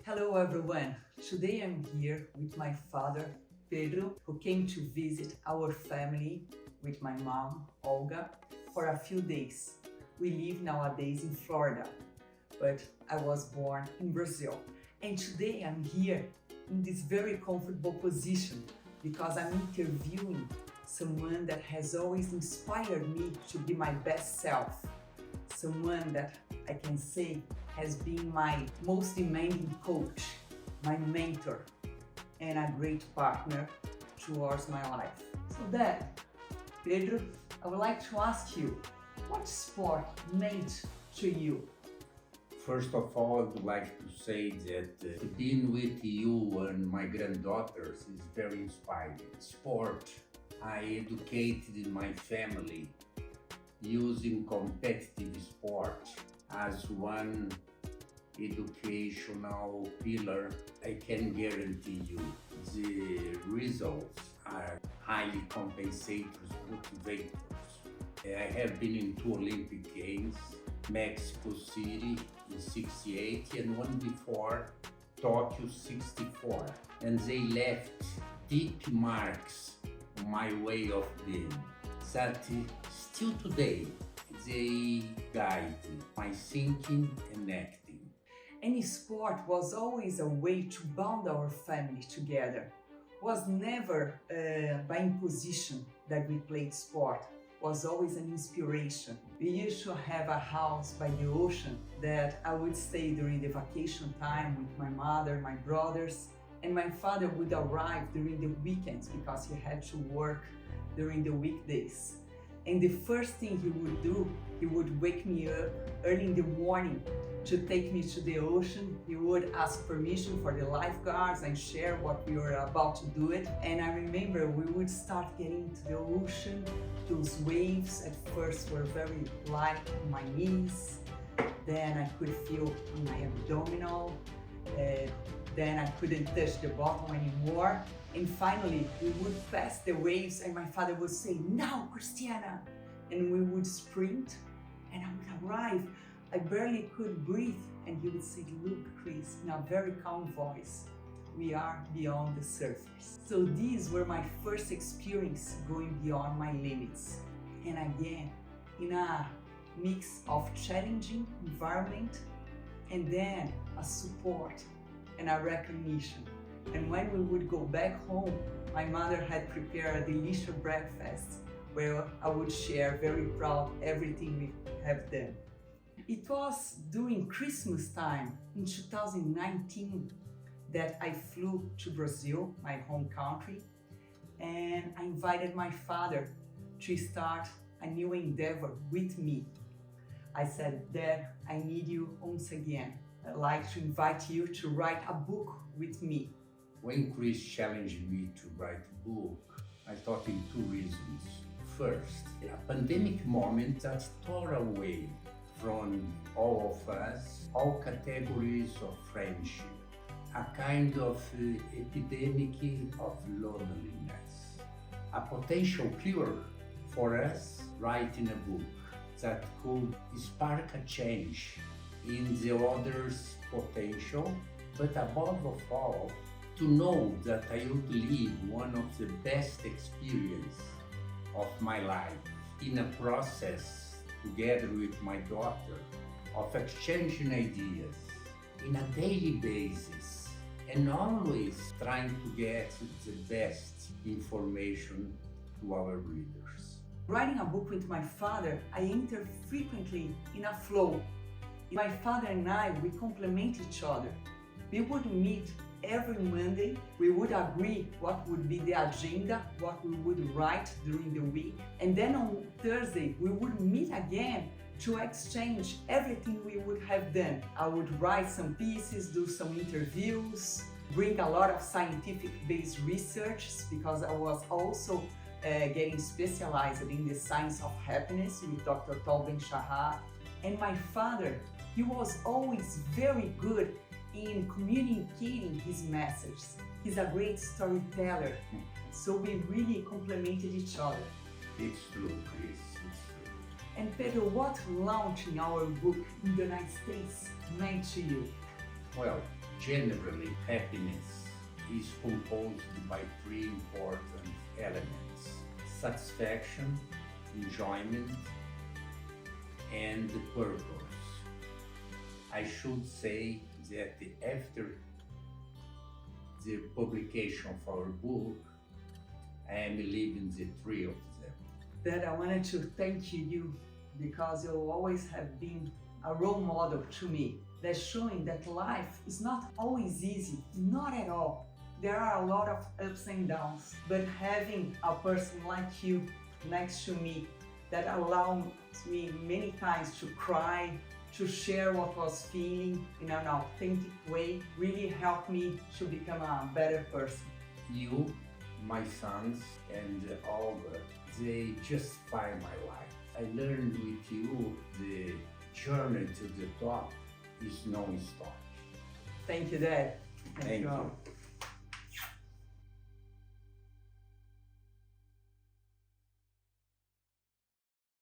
Hello everyone, today I'm here with my father Pedro, who came to visit our family with my mom Olga for a few days. We live nowadays in Florida, but I was born in Brazil. And today I'm here in this very comfortable position because I'm interviewing someone that has always inspired me to be my best self. Someone that I can say has been my most demanding coach, my mentor, and a great partner towards my life. So Dad, Pedro, I would like to ask you, what sport meant to you? First of all, I would like to say that being with you and my granddaughters is very inspiring. Sport, I educated my family using competitive sport as one educational pillar. I can guarantee you the results are highly compensators, motivators. I have been in two Olympic Games, Mexico City in 68 and one before, Tokyo 64. And they left deep marks on my way of being. That still today, they guide my thinking and acting. Any sport was always a way to bond our family together. Was never by imposition that we played sport. Was always an inspiration. We used to have a house by the ocean that I would stay during the vacation time with my mother, my brothers, and my father would arrive during the weekends because he had to work during the weekdays. And the first thing he would do, he would wake me up early in the morning to take me to the ocean. He would ask permission for the lifeguards and share what we were about to do it. And I remember we would start getting to the ocean. Those waves at first were very light on my knees. Then I could feel on my abdominal. Then I couldn't touch the bottom anymore. And finally, we would pass the waves and my father would say, "Now, Christiana!" And we would sprint and I would arrive. I barely could breathe and he would say, "Look, Chris," in a very calm voice, "we are beyond the surface." So these were my first experience going beyond my limits. And again, in a mix of challenging environment and then a support and a recognition. And when we would go back home, my mother had prepared a delicious breakfast where I would share very proud everything we have done. It was during Christmas time in 2019 that I flew to Brazil, my home country, and I invited my father to start a new endeavor with me. I said, "Dad, I need you once again. I'd like to invite you to write a book with me." When Chris challenged me to write a book, I thought in two reasons. First, a pandemic moment that tore away from all of us all categories of friendship, a kind of epidemic of loneliness, a potential cure for us writing a book that could spark a change in the other's potential, but above all, to know that I would live one of the best experiences of my life in a process together with my daughter of exchanging ideas in a daily basis and always trying to get the best information to our readers. Writing a book with my father, I enter frequently in a flow. My father and I, we complement each other. We would meet every Monday. We would agree what would be the agenda, what we would write during the week. And then on Thursday, we would meet again to exchange everything we would have done. I would write some pieces, do some interviews, bring a lot of scientific-based research because I was also getting specialized in the science of happiness with Dr. Tolben Shahar. And my father, he was always very good in communicating his message. He's a great storyteller, so we really complemented each other. It's true, Chris, it's true. And Pedro, what launching our book in the United States meant to you? Well, Generally, happiness is composed by three important elements: satisfaction, enjoyment, and purpose. I should say that after the publication of our book, I am living the three of them. That I wanted to thank you because you always have been a role model to me. That's showing that life is not always easy, not at all. There are a lot of ups and downs, but having a person like you next to me that allows me many times to cry, to share what I was feeling in an authentic way, really helped me to become a better person. You, my sons, and all they justify my life. I learned with you the journey to the top is non-stop. Thank you, Dad. Thank you you. all.